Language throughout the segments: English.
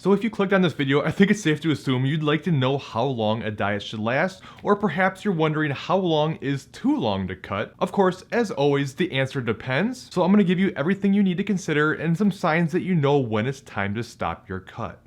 So if you clicked on this video, I think it's safe to assume you'd like to know how long a diet should last, or perhaps you're wondering how long is too long to cut. Of course, as always, the answer depends. So I'm going to give you everything you need to consider and some signs that you know when it's time to stop your cut.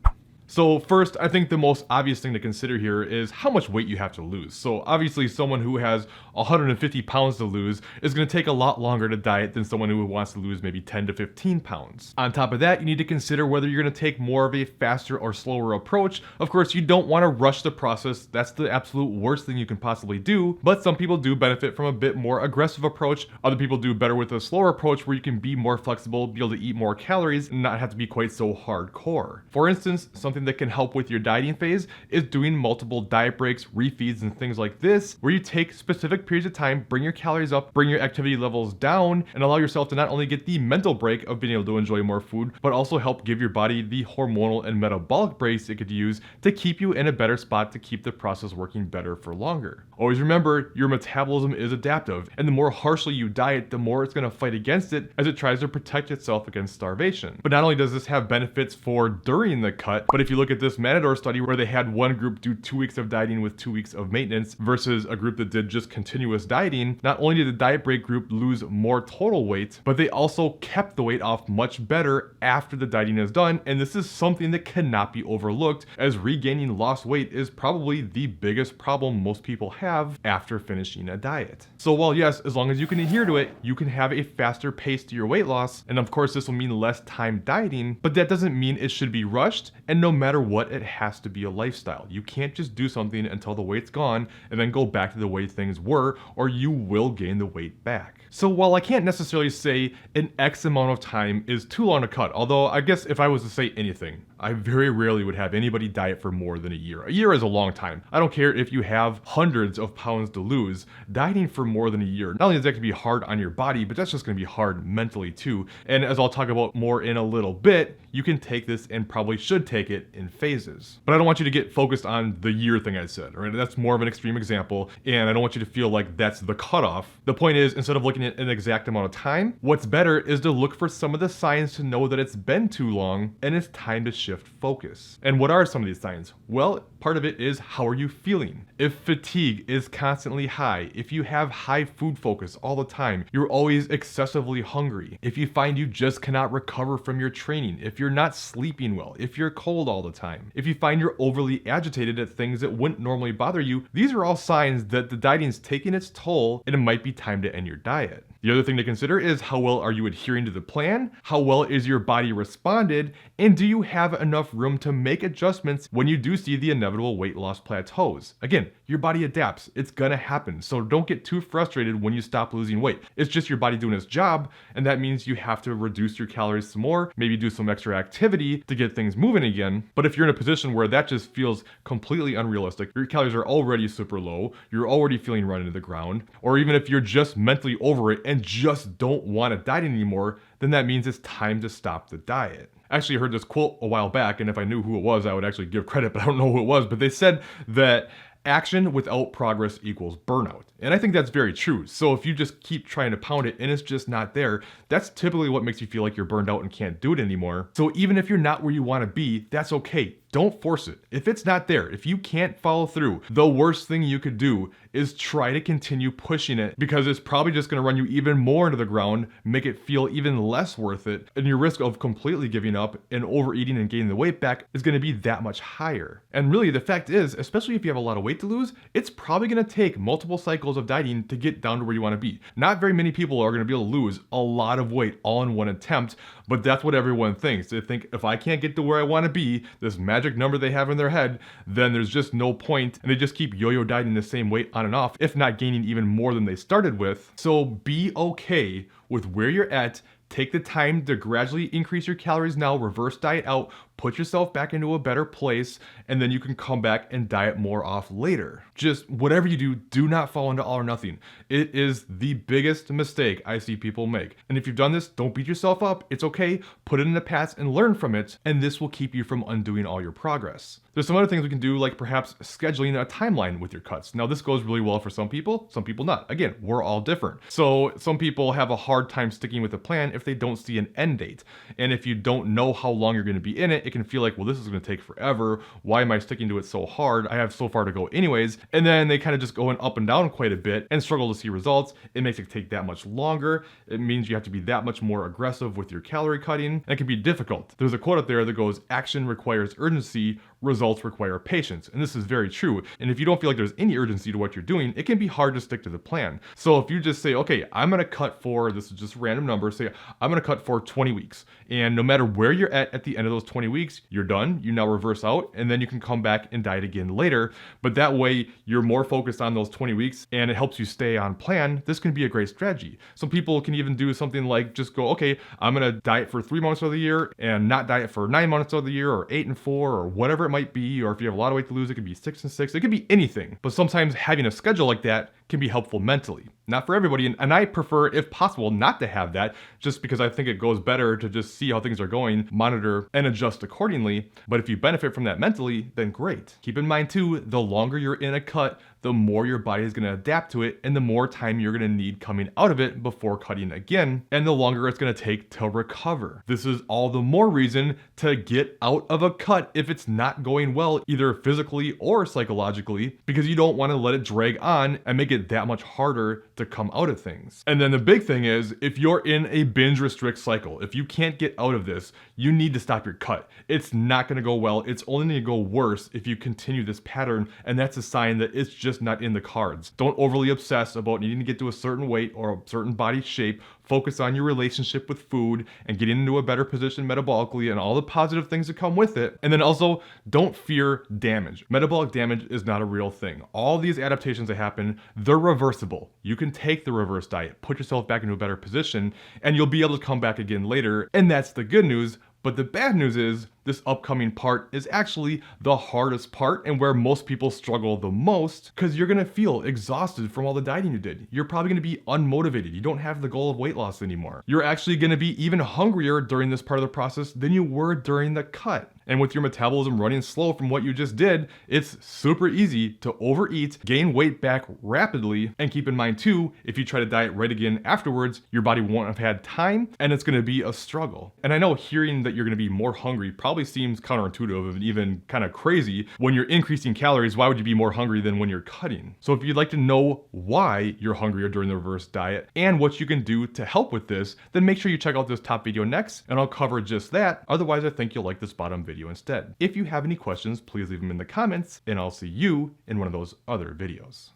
So first, I think the most obvious thing to consider here is how much weight you have to lose. So obviously someone who has 150 pounds to lose is going to take a lot longer to diet than someone who wants to lose maybe 10 to 15 pounds. On top of that, you need to consider whether you're going to take more of a faster or slower approach. Of course, you don't want to rush the process. That's the absolute worst thing you can possibly do. But some people do benefit from a bit more aggressive approach. Other people do better with a slower approach where you can be more flexible, be able to eat more calories, and not have to be quite so hardcore. For instance, something that can help with your dieting phase is doing multiple diet breaks, refeeds, and things like this, where you take specific periods of time, bring your calories up, bring your activity levels down, and allow yourself to not only get the mental break of being able to enjoy more food, but also help give your body the hormonal and metabolic breaks it could use to keep you in a better spot to keep the process working better for longer. Always remember, your metabolism is adaptive, and the more harshly you diet, the more it's going to fight against it as it tries to protect itself against starvation. But not only does this have benefits for during the cut, but if you look at this Matador study where they had one group do 2 weeks of dieting with 2 weeks of maintenance versus a group that did just continuous dieting, not only did the diet break group lose more total weight, but they also kept the weight off much better after the dieting is done. And this is something that cannot be overlooked, as regaining lost weight is probably the biggest problem most people have after finishing a diet. So while yes, as long as you can adhere to it, you can have a faster pace to your weight loss, and of course this will mean less time dieting, but that doesn't mean it should be rushed, and no matter what, it has to be a lifestyle. You can't just do something until the weight's gone and then go back to the way things were, or you will gain the weight back. So while I can't necessarily say an X amount of time is too long to cut, although I guess if I was to say anything, I very rarely would have anybody diet for more than a year. A year is a long time. I don't care if you have hundreds of pounds to lose, dieting for more than a year, not only is that going to be hard on your body, but that's just going to be hard mentally too. And as I'll talk about more in a little bit, you can take this and probably should take it in phases. But I don't want you to get focused on the year thing I said, right? That's more of an extreme example, and I don't want you to feel like that's the cutoff. The point is, instead of looking at an exact amount of time, what's better is to look for some of the signs to know that it's been too long and it's time to shift focus. And what are some of these signs? Well, part of it is, how are you feeling? If fatigue is constantly high, if you have high food focus all the time, you're always excessively hungry, if you find you just cannot recover from your training, if you're not sleeping well, if you're cold all the time, if you find you're overly agitated at things that wouldn't normally bother you, these are all signs that the dieting's taking its toll and it might be time to end your diet. The other thing to consider is, how well are you adhering to the plan? How well is your body responded? And do you have enough room to make adjustments when you do see the inevitable weight loss plateaus? Again, your body adapts. It's gonna happen. So don't get too frustrated when you stop losing weight. It's just your body doing its job, and that means you have to reduce your calories some more, maybe do some extra activity to get things moving again. But if you're in a position where that just feels completely unrealistic, your calories are already super low, you're already feeling run into the ground, or even if you're just mentally over it and just don't want to diet anymore, then that means it's time to stop the diet. I actually heard this quote a while back, and if I knew who it was, I would actually give credit, but I don't know who it was. But they said that action without progress equals burnout. And I think that's very true. So if you just keep trying to pound it and it's just not there, that's typically what makes you feel like you're burned out and can't do it anymore. So even if you're not where you want to be, that's okay. Don't force it. If it's not there, if you can't follow through, the worst thing you could do is try to continue pushing it, because it's probably just going to run you even more into the ground, make it feel even less worth it, and your risk of completely giving up and overeating and gaining the weight back is going to be that much higher. And really, the fact is, especially if you have a lot of weight to lose, it's probably going to take multiple cycles of dieting to get down to where you want to be. Not very many people are going to be able to lose a lot of weight all in one attempt, but that's what everyone thinks. They think, if I can't get to where I want to be, this magic number they have in their head, then there's just no point, and they just keep yo-yo dieting the same weight on and off, if not gaining even more than they started with. So be okay with where you're at. Take the time to gradually increase your calories now, reverse diet out, put yourself back into a better place, and then you can come back and diet more off later. Just whatever you do, do not fall into all or nothing. It is the biggest mistake I see people make. And if you've done this, don't beat yourself up. It's okay. Put it in the past and learn from it, and this will keep you from undoing all your progress. There's some other things we can do, like perhaps scheduling a timeline with your cuts. Now, this goes really well for some people not. Again, we're all different. So some people have a hard time sticking with a plan if they don't see an end date. And if you don't know how long you're going to be in it, it can feel like, well, this is going to take forever. Why am I sticking to it so hard? I have so far to go anyways. And then they kind of just go up and down quite a bit and struggle to see results. It makes it take that much longer. It means you have to be that much more aggressive with your calorie cutting, and it can be difficult. There's a quote up there that goes, action requires urgency, results require patience. And this is very true. And if you don't feel like there's any urgency to what you're doing, it can be hard to stick to the plan. So if you just say, okay, I'm going to cut for, this is just a random number, say I'm going to cut for 20 weeks. And no matter where you're at the end of those 20 weeks, you're done. You now reverse out, and then you can come back and diet again later. But that way you're more focused on those 20 weeks and it helps you stay on plan. This can be a great strategy. Some people can even do something like just go, okay, I'm going to diet for 3 months of the year and not diet for 9 months of the year, or 8 and 4, or whatever it might be. Or if you have a lot of weight to lose, it could be 6 and 6. It could be anything. But sometimes having a schedule like that can be helpful mentally. Not for everybody, and I prefer, if possible, not to have that, just because I think it goes better to just see how things are going, monitor, and adjust accordingly. But if you benefit from that mentally, then great. Keep in mind too, the longer you're in a cut, the more your body is going to adapt to it, and the more time you're going to need coming out of it before cutting again, and the longer it's going to take to recover. This is all the more reason to get out of a cut if it's not going well, either physically or psychologically, because you don't want to let it drag on and make it that much harder to come out of things. And then the big thing is, if you're in a binge restrict cycle, if you can't get out of this, you need to stop your cut. It's not going to go well. It's only going to go worse if you continue this pattern, and that's a sign that it's just not in the cards. Don't overly obsess about needing to get to a certain weight or a certain body shape. Focus on your relationship with food and getting into a better position metabolically and all the positive things that come with it. And then also, don't fear damage. Metabolic damage is not a real thing. All these adaptations that happen, they're reversible. You can take the reverse diet, put yourself back into a better position, and you'll be able to come back again later. And that's the good news. But the bad news is, this upcoming part is actually the hardest part and where most people struggle the most, because you're gonna feel exhausted from all the dieting you did. You're probably gonna be unmotivated. You don't have the goal of weight loss anymore. You're actually gonna be even hungrier during this part of the process than you were during the cut. And with your metabolism running slow from what you just did, it's super easy to overeat, gain weight back rapidly, and keep in mind too, if you try to diet right again afterwards, your body won't have had time, and it's gonna be a struggle. And I know hearing that you're gonna be more hungry probably seems counterintuitive and even kind of crazy. When you're increasing calories, why would you be more hungry than when you're cutting? So if you'd like to know why you're hungrier during the reverse diet and what you can do to help with this, then make sure you check out this top video next, and I'll cover just that. Otherwise, I think you'll like this bottom video instead. If you have any questions, please leave them in the comments, and I'll see you in one of those other videos.